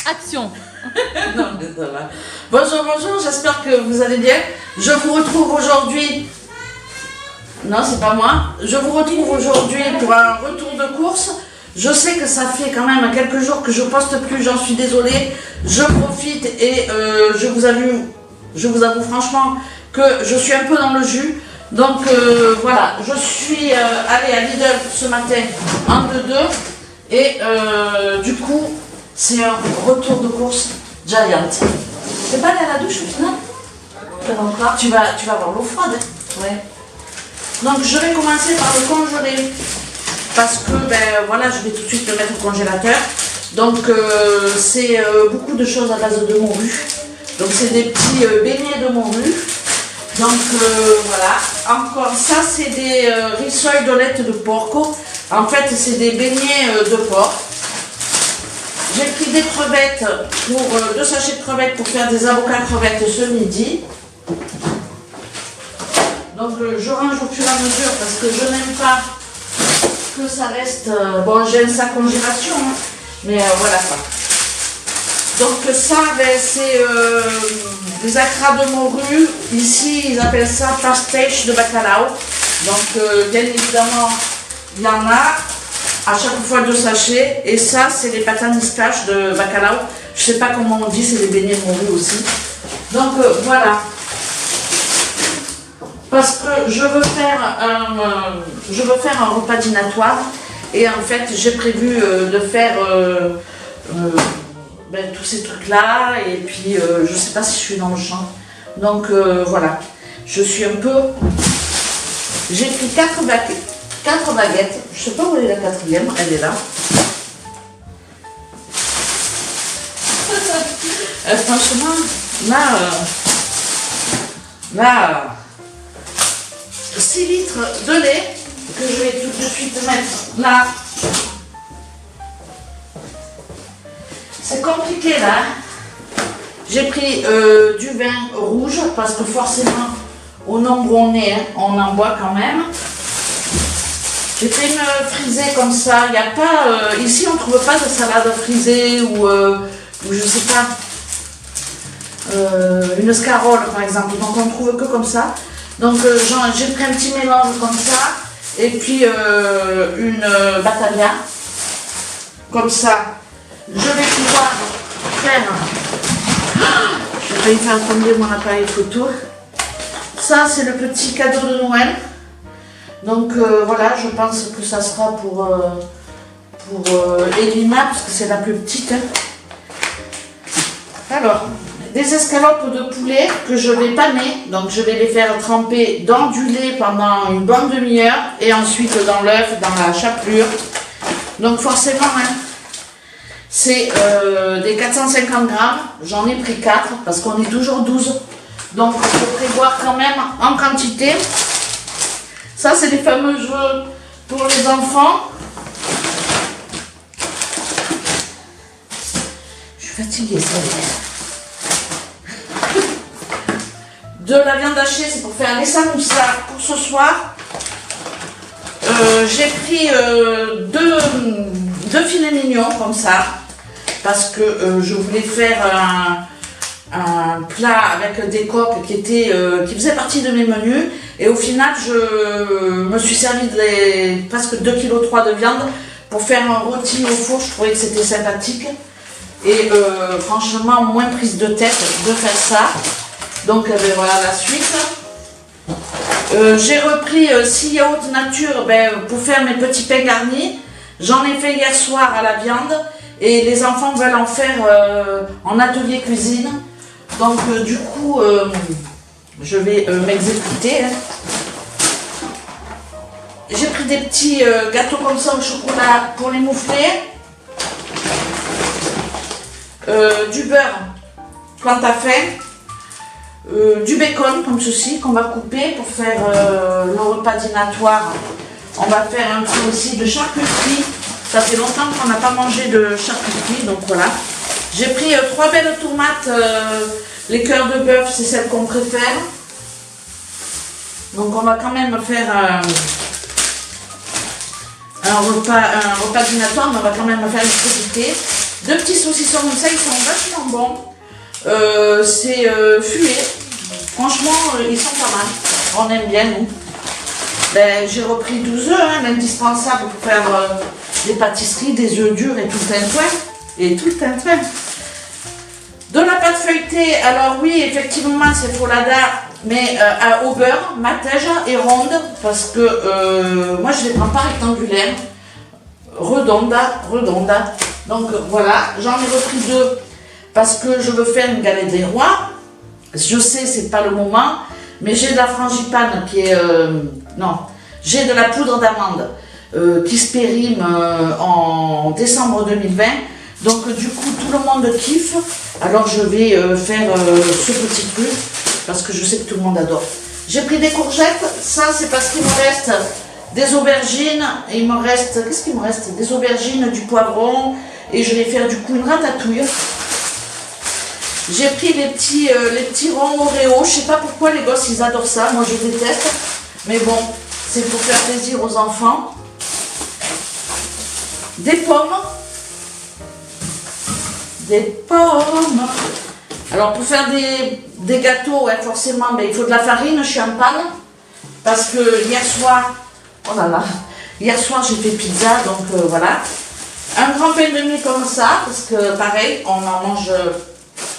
Action. Non, mais ça va. Bonjour, bonjour, j'espère que vous allez bien. Je vous retrouve aujourd'hui... Non, c'est pas moi. Je vous retrouve aujourd'hui pour un retour de course. Je sais que ça fait quand même quelques jours que je poste plus, j'en suis désolée. Je profite et je vous avoue franchement que je suis un peu dans le jus. Donc voilà, je suis allée à Lidl ce matin en 2-2 et du coup c'est un retour de course Giant. Tu vas pas aller à la douche au final? Tu vas avoir l'eau froide. Ouais. Donc je vais commencer par le congeler parce que ben voilà, je vais tout de suite le mettre au congélateur. Donc c'est beaucoup de choses à base de morue. Donc c'est des petits beignets de morue. Donc voilà, encore ça c'est des rissoles de porco. En fait c'est des beignets de porc. J'ai pris des crevettes, pour 2 sachets de crevettes pour faire des avocats crevettes ce midi. Donc je range au fur et à mesure parce que je n'aime pas que ça reste... bon, j'ai un sac congélation, hein, mais voilà quoi. Donc ça, ben, c'est des acras de morue. Ici, ils appellent ça pastéis de bacalao. Donc bien évidemment, il y en a à chaque fois 2 sachets. Et ça, c'est les pataniscaches de bacalao. Je sais pas comment on dit, c'est des beignets de morue aussi. Donc voilà. Parce que je veux faire un repas dînatoire et en fait j'ai prévu de faire tous ces trucs là et puis je sais pas si je suis dans le champ. Donc voilà, je suis un peu... J'ai pris 4 baguettes, je sais pas où est la 4e, elle est là. Franchement, là 6 litres de lait que je vais tout de suite mettre là. C'est compliqué là. J'ai pris du vin rouge parce que forcément au nombre où on est, hein, on en boit quand même. J'ai fait une frisée comme ça. Il n'y a pas ici on ne trouve pas de salade frisée ou je sais pas une scarole par exemple. Donc on ne trouve que comme ça. Donc j'ai pris un petit mélange comme ça et puis une battaglia comme ça. Je vais pouvoir faire... Je vais failli faire tomber mon appareil photo. Ça c'est le petit cadeau de Noël. Donc voilà, je pense que ça sera pour Elima parce que c'est la plus petite. Alors, des escalopes de poulet que je vais paner, donc je vais les faire tremper dans du lait pendant une bonne demi-heure et ensuite dans l'œuf, dans la chapelure. Donc forcément, hein, c'est des 450 grammes, j'en ai pris 4 parce qu'on est toujours 12. Donc il faut prévoir quand même en quantité. Ça c'est les fameux jeux pour les enfants. Je suis fatiguée, ça. De la viande hachée, c'est pour faire les samoussas pour ce soir. J'ai pris 2 filets mignons comme ça parce que je voulais faire un plat avec des coques qui faisaient partie de mes menus et au final je me suis servi de presque 2,3 kg de viande pour faire un rôti au four. Je trouvais que c'était sympathique et franchement moins prise de tête de faire ça. Donc voilà la suite. J'ai repris 6 yaourts nature pour faire mes petits pains garnis. J'en ai fait hier soir à la viande et les enfants veulent en faire en atelier cuisine. Donc du coup je vais m'exécuter. J'ai pris des petits gâteaux comme ça au chocolat pour les moufler. Du beurre quant à fait. Du bacon comme ceci qu'on va couper pour faire le repas dînatoire. On va faire un peu aussi de charcuterie. Ça fait longtemps qu'on n'a pas mangé de charcuterie, donc voilà. J'ai pris 3 belles tomates, les cœurs de bœuf, c'est celles qu'on préfère. Donc on va quand même faire un repas dînatoire, mais on va quand même faire une crudité. Deux petits saucissons comme ça, ils sont vachement bons. C'est fumé. Franchement, ils sont pas mal. On aime bien, nous. Ben, j'ai repris 12 œufs, hein, l'indispensable pour faire des pâtisseries, des œufs durs et tout le tintouin. Et tout le tintouin. De la pâte feuilletée, alors oui, effectivement, c'est Folada, mais au beurre, matège et ronde, parce que moi, je ne les prends pas rectangulaires. Redonda. Donc voilà, j'en ai repris deux, parce que je veux faire une galette des rois. Je sais, c'est pas le moment, mais j'ai de la frangipane qui est... non, j'ai de la poudre d'amande qui se périme en décembre 2020. Donc du coup, tout le monde kiffe. Alors je vais faire ce petit truc, parce que je sais que tout le monde adore. J'ai pris des courgettes. Ça, c'est parce qu'il me reste des aubergines. Et il me reste... Qu'est-ce qu'il me reste? Des aubergines, du poivron. Et je vais faire du coup une ratatouille. J'ai pris les petits ronds Oreo. Je sais pas pourquoi les gosses ils adorent ça. Moi je déteste. Mais bon, c'est pour faire plaisir aux enfants. Des pommes. Alors pour faire des gâteaux, ouais, forcément, ben, il faut de la farine. Je suis en panne. Parce que hier soir, oh là là, hier soir j'ai fait pizza. Donc voilà. Un grand pain de mie comme ça. Parce que pareil, on en mange...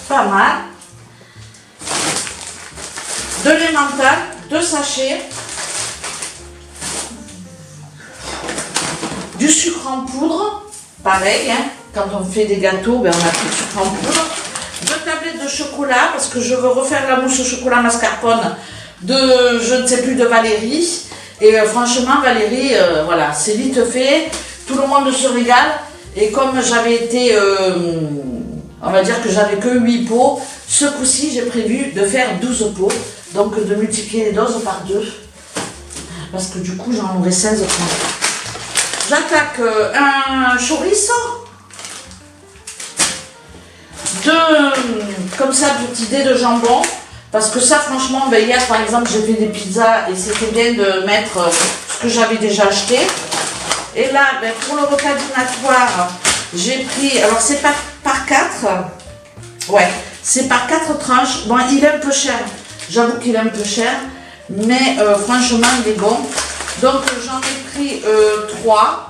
pas mal. De l'emmental, 2 sachets. Du sucre en poudre, pareil, hein, quand on fait des gâteaux, ben on a pris du sucre en poudre. 2 tablettes de chocolat, parce que je veux refaire la mousse au chocolat mascarpone de, je ne sais plus, de Valérie. Et franchement, Valérie, voilà, c'est vite fait, tout le monde se régale. Et comme j'avais été... on va dire que j'avais que 8 pots. Ce coup-ci, j'ai prévu de faire 12 pots. Donc de multiplier les doses par 2. Parce que du coup, j'en aurai 16 pots. J'attaque un chorizo. Comme ça, petits dés de jambon. Parce que ça, franchement, ben, hier, par exemple, j'ai fait des pizzas. Et c'était bien de mettre ce que j'avais déjà acheté. Et là, ben, pour le repas dînatoire, j'ai pris... Alors, c'est pas par 4. Ouais, c'est par 4 tranches. Bon, il est un peu cher. J'avoue qu'il est un peu cher. Mais franchement, il est bon. Donc, j'en ai pris 3.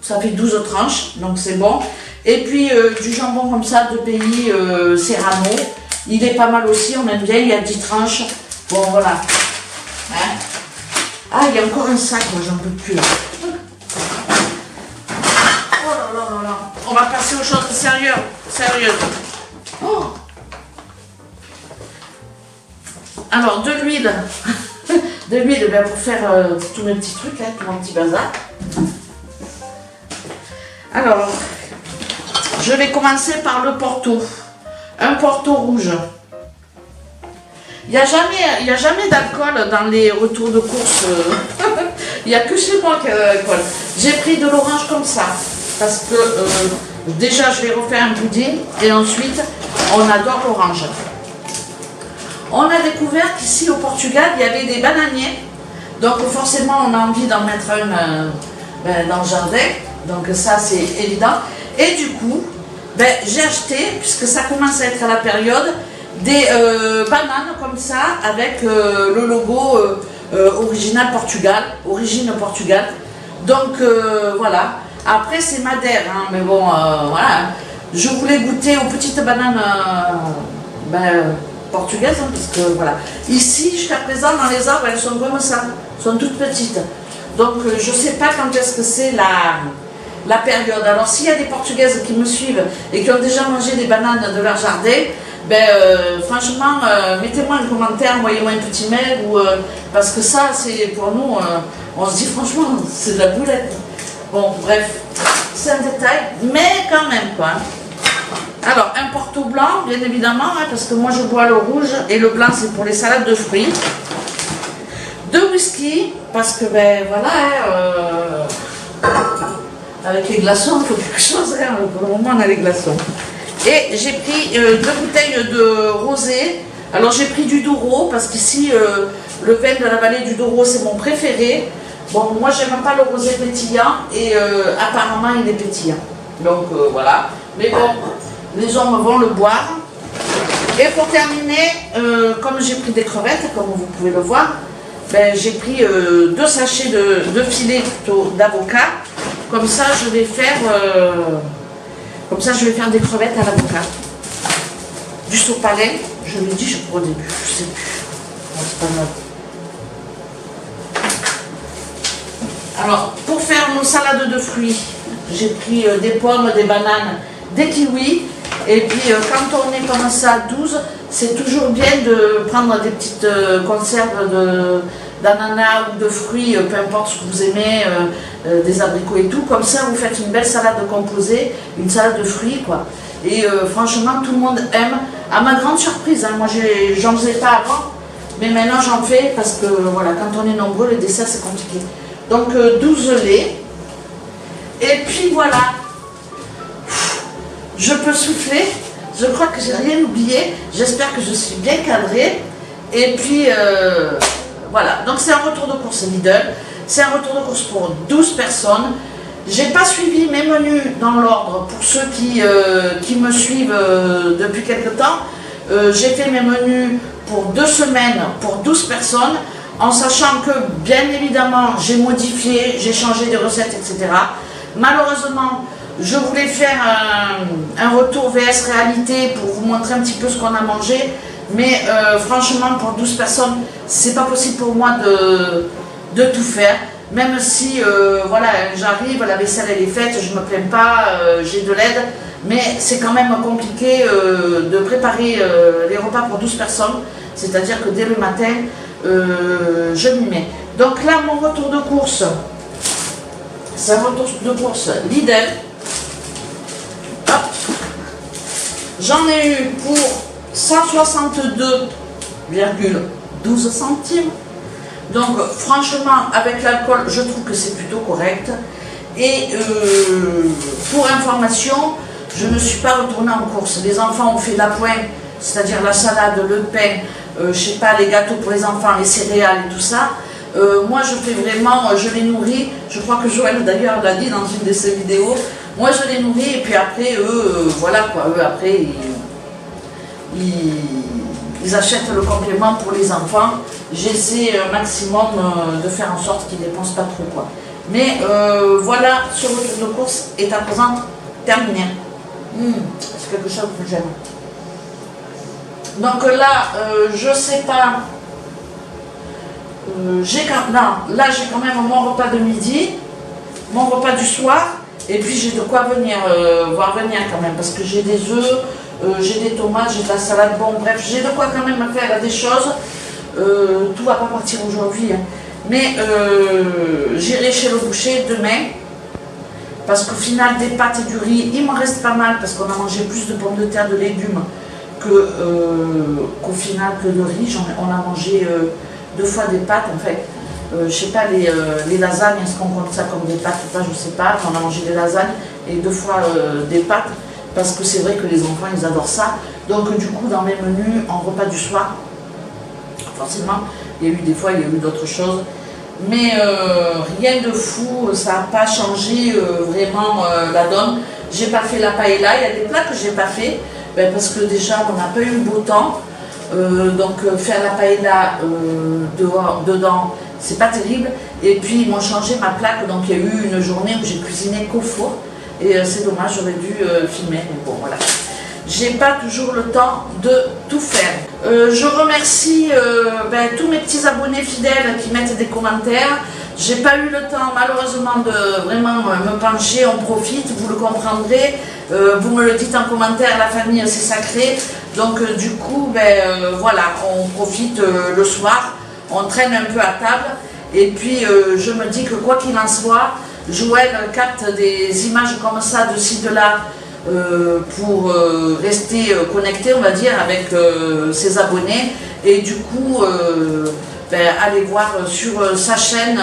Ça fait 12 tranches. Donc, c'est bon. Et puis, du jambon comme ça de pays Serrano. Il est pas mal aussi. On aime bien. Il y a 10 tranches. Bon, voilà. Hein? Ah, il y a encore un sac. Moi, j'en peux plus là. On va passer aux choses sérieuses. Oh. Alors, de l'huile. De l'huile ben, pour faire tous mes petits trucs, hein, tout mon petit bazar. Alors, je vais commencer par le Porto. Un Porto rouge. Il n'y a jamais d'alcool dans les retours de course. Il n'y a que chez moi qu'il y a de l'alcool. J'ai pris de l'orange comme ça. Parce que déjà, je vais refaire un pudding. Et ensuite, on adore l'orange. On a découvert qu'ici au Portugal, il y avait des bananiers. Donc forcément, on a envie d'en mettre un dans le jardin. Donc ça, c'est évident. Et du coup, ben, j'ai acheté, puisque ça commence à être à la période, des bananes comme ça, avec le logo original Portugal, origine Portugal. Donc voilà. Après, c'est Madère, hein, mais bon, voilà. Je voulais goûter aux petites bananes portugaises, hein, parce que voilà. Ici, jusqu'à présent, dans les arbres, elles sont comme ça, sont toutes petites. Donc, je ne sais pas quand est-ce que c'est la période. Alors, s'il y a des Portugaises qui me suivent et qui ont déjà mangé des bananes de leur jardin, franchement, mettez-moi un commentaire, envoyez-moi un petit mail, parce que ça, c'est pour nous, on se dit franchement, c'est de la boulette. Bon, bref, c'est un détail, mais quand même, quoi. Alors, un Porto blanc, bien évidemment, hein, parce que moi, je bois le rouge, et le blanc, c'est pour les salades de fruits. 2 whisky, parce que, ben, voilà, avec les glaçons, il faut quelque chose, hein, pour le moment, on a les glaçons. Et j'ai pris 2 bouteilles de rosé. Alors, j'ai pris du Douro, parce qu'ici, le vin de la vallée du Douro, c'est mon préféré. Bon, moi, j'aime pas le rosé pétillant et apparemment, il est pétillant. Donc voilà. Mais bon, les hommes vont le boire. Et pour terminer, comme j'ai pris des crevettes, comme vous pouvez le voir, ben, j'ai pris 2 sachets de filets d'avocat. Comme ça, je vais faire des crevettes à l'avocat. Du sopalin, je l'ai dit, je crois au début, je sais plus. Bon, c'est pas grave. Alors, pour faire nos salades de fruits, j'ai pris des pommes, des bananes, des kiwis. Et puis, quand on est comme ça à 12, c'est toujours bien de prendre des petites conserves d'ananas ou de fruits, peu importe ce que vous aimez, des abricots et tout. Comme ça, vous faites une belle salade composée, une salade de fruits, quoi. Et franchement, tout le monde aime. À ma grande surprise, hein, moi, j'en faisais pas avant, mais maintenant, j'en fais parce que, voilà, quand on est nombreux, le dessert, c'est compliqué. Donc, 12 laits. Et puis, voilà. Je peux souffler. Je crois que j'ai rien oublié. J'espère que je suis bien cadrée. Et puis, voilà. Donc, c'est un retour de course Lidl. C'est un retour de course pour 12 personnes. J'ai pas suivi mes menus dans l'ordre pour ceux qui me suivent depuis quelque temps. J'ai fait mes menus pour 2 semaines pour 12 personnes, en sachant que, bien évidemment, j'ai modifié, j'ai changé des recettes, etc. Malheureusement, je voulais faire un retour VS réalité pour vous montrer un petit peu ce qu'on a mangé, mais franchement, pour 12 personnes, c'est pas possible pour moi de tout faire. Même si, voilà, j'arrive, la vaisselle elle est faite, je me plains pas, j'ai de l'aide, mais c'est quand même compliqué de préparer les repas pour 12 personnes, c'est-à-dire que dès le matin, je m'y mets. Donc là, mon retour de course, c'est un retour de course Lidl. Hop. J'en ai eu pour 162,12 centimes. Donc franchement, avec l'alcool, je trouve que c'est plutôt correct. Et pour information, je ne suis pas retournée en course. Les enfants ont fait l'appoint, c'est-à-dire la salade, le pain, je sais pas, les gâteaux pour les enfants, les céréales et tout ça. Moi, je fais vraiment, je les nourris. Je crois que Joël d'ailleurs l'a dit dans une de ses vidéos. Moi, je les nourris et puis après, eux, voilà quoi. Eux, après, ils achètent le complément pour les enfants. J'essaie un maximum de faire en sorte qu'ils ne dépensent pas trop, quoi. Mais voilà, ce retour de course est à présent terminé. C'est quelque chose que j'aime. Donc là, je sais pas. Là, j'ai quand même mon repas de midi, mon repas du soir, et puis j'ai de quoi voir venir quand même, parce que j'ai des œufs, j'ai des tomates, j'ai de la salade, bon bref, j'ai de quoi quand même faire des choses. Tout va pas partir aujourd'hui, hein. Mais j'irai chez le boucher demain, parce qu'au final des pâtes et du riz, il m'en reste pas mal, parce qu'on a mangé plus de pommes de terre, de légumes qu'au final que de riz. On a mangé 2 fois des pâtes en fait. Je sais pas, les lasagnes, est-ce qu'on compte ça comme des pâtes ou pas, je sais pas. On a mangé des lasagnes et 2 fois des pâtes, parce que c'est vrai que les enfants ils adorent ça. Donc du coup dans mes menus en repas du soir, forcément il y a eu des fois, il y a eu d'autres choses, mais rien de fou, ça n'a pas changé vraiment la donne. J'ai pas fait la paella, il y a des plats que j'ai pas fait, parce que déjà on n'a pas eu le beau temps. Donc faire la paella dedans, c'est pas terrible. Et puis ils m'ont changé ma plaque, donc il y a eu une journée où j'ai cuisiné qu'au four. Et c'est dommage, j'aurais dû filmer, mais bon voilà. J'ai pas toujours le temps de tout faire. Je remercie tous mes petits abonnés fidèles qui mettent des commentaires. J'ai pas eu le temps malheureusement de vraiment me pencher, on profite, vous le comprendrez. Vous me le dites en commentaire, la famille c'est sacré. Donc du coup, voilà, on profite le soir, on traîne un peu à table. Et puis je me dis que quoi qu'il en soit, Joël capte des images comme ça de ci, de là, pour rester connecté, on va dire, avec ses abonnés. Et du coup, allez voir sur sa chaîne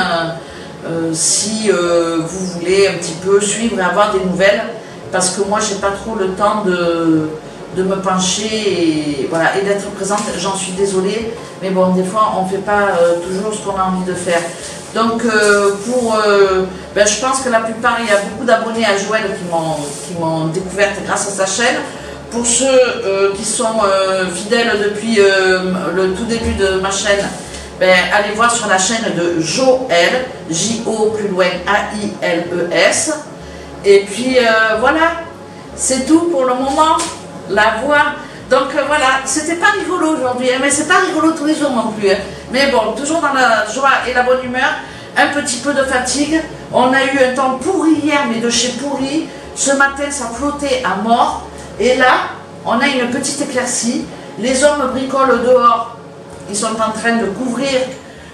si vous voulez un petit peu suivre et avoir des nouvelles. Parce que moi, j'ai pas trop le temps de me pencher et, voilà, et d'être présente. J'en suis désolée, mais bon, des fois, on ne fait pas toujours ce qu'on a envie de faire. Donc je pense que la plupart, il y a beaucoup d'abonnés à Joël qui m'ont découverte grâce à sa chaîne. Pour ceux qui sont fidèles depuis le tout début de ma chaîne, allez voir sur la chaîne de Joël, J-O plus loin A-I-L-E-S. Et puis voilà, c'est tout pour le moment, la voix. Donc voilà, c'était pas rigolo aujourd'hui, mais c'est pas rigolo tous les jours non plus. Mais bon, toujours dans la joie et la bonne humeur, un petit peu de fatigue. On a eu un temps pourri hier, mais de chez pourri. Ce matin, ça flottait à mort. Et là, on a une petite éclaircie. Les hommes bricolent dehors. Ils sont en train de couvrir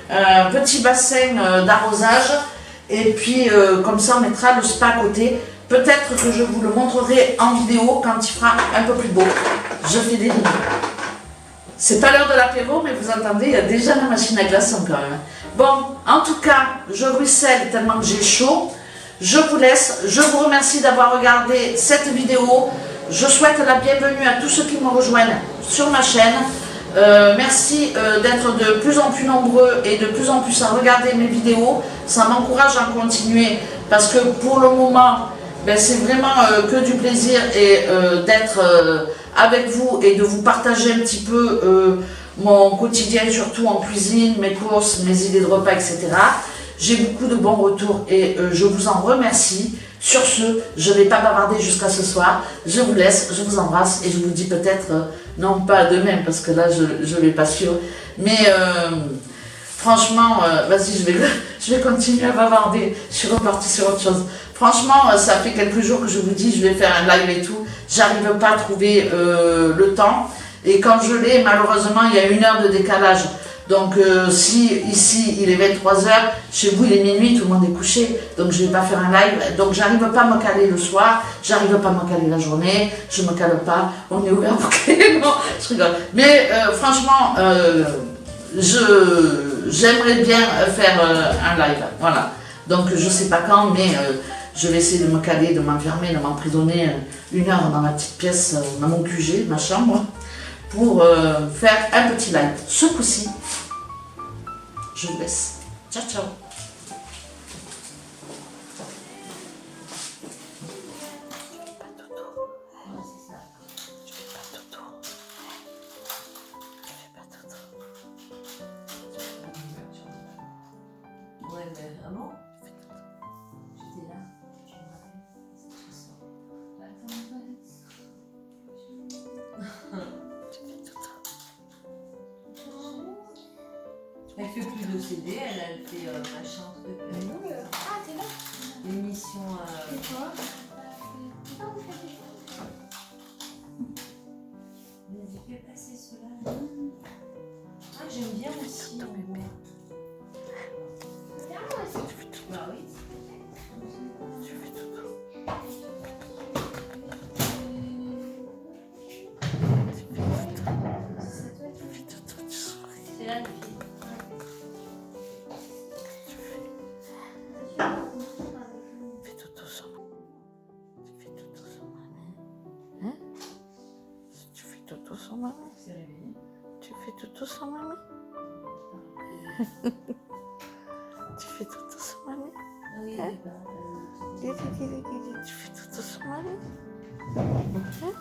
un petit bassin d'arrosage. Et puis, comme ça, on mettra le spa à côté. Peut-être que je vous le montrerai en vidéo quand il fera un peu plus beau. Je fais des vidéos. C'est pas l'heure de l'apéro, mais vous entendez, il y a déjà la machine à glaçons quand même. Bon, en tout cas, je ruisselle tellement que j'ai chaud. Je vous laisse. Je vous remercie d'avoir regardé cette vidéo. Je souhaite la bienvenue à tous ceux qui me rejoignent sur ma chaîne. Merci d'être de plus en plus nombreux et de plus en plus à regarder mes vidéos. Ça m'encourage à continuer parce que pour le moment, c'est vraiment que du plaisir et d'être avec vous et de vous partager un petit peu mon quotidien, surtout en cuisine, mes courses, mes idées de repas, etc. J'ai beaucoup de bons retours et je vous en remercie. Sur ce, je ne vais pas bavarder jusqu'à ce soir. Je vous laisse, je vous embrasse et je vous dis peut-être, non pas demain parce que là je ne vais pas suivre, mais franchement, vas-y, je vais continuer à bavarder. Je suis repartie sur autre chose. Franchement, ça fait quelques jours que je vous dis, je vais faire un live et tout. J'arrive pas à trouver le temps. Et quand je l'ai, malheureusement, il y a 1 heure de décalage. Donc, si ici, il est 23h, chez vous, il est minuit, tout le monde est couché. Donc, je ne vais pas faire un live. Donc, j'arrive pas à me caler le soir. J'arrive pas à me caler la journée. Je me cale pas. On est ouvert pour non, je rigole. Mais franchement, j'aimerais bien faire un live. Voilà. Donc, je sais pas quand, mais je vais essayer de me caler, de m'enfermer, de m'emprisonner 1 heure dans ma petite pièce, dans mon QG, ma chambre, pour faire un petit live. Ce coup-ci, je vous laisse. Ciao, ciao. Ouais, mais vraiment, j'étais là, je me rappelle, c'était ça. Elle fait plus de CD, elle fait machin, truc. Ah, t'es là? L'émission. C'est quoi? Vas-y, fais passer cela. Ah, j'aime bien aussi. Bah oui. Tu fais tout. C'est là, les filles. Fais tout sur moi. Tu fais tout sur ma main. Hein? Tu fais tout sur ma main. C'est réveillé. Tu fais tout sur ma main. Tu fais tout sur ma main. Oui, Hein? d'accord. Tu fais tout sur ma main. Hein?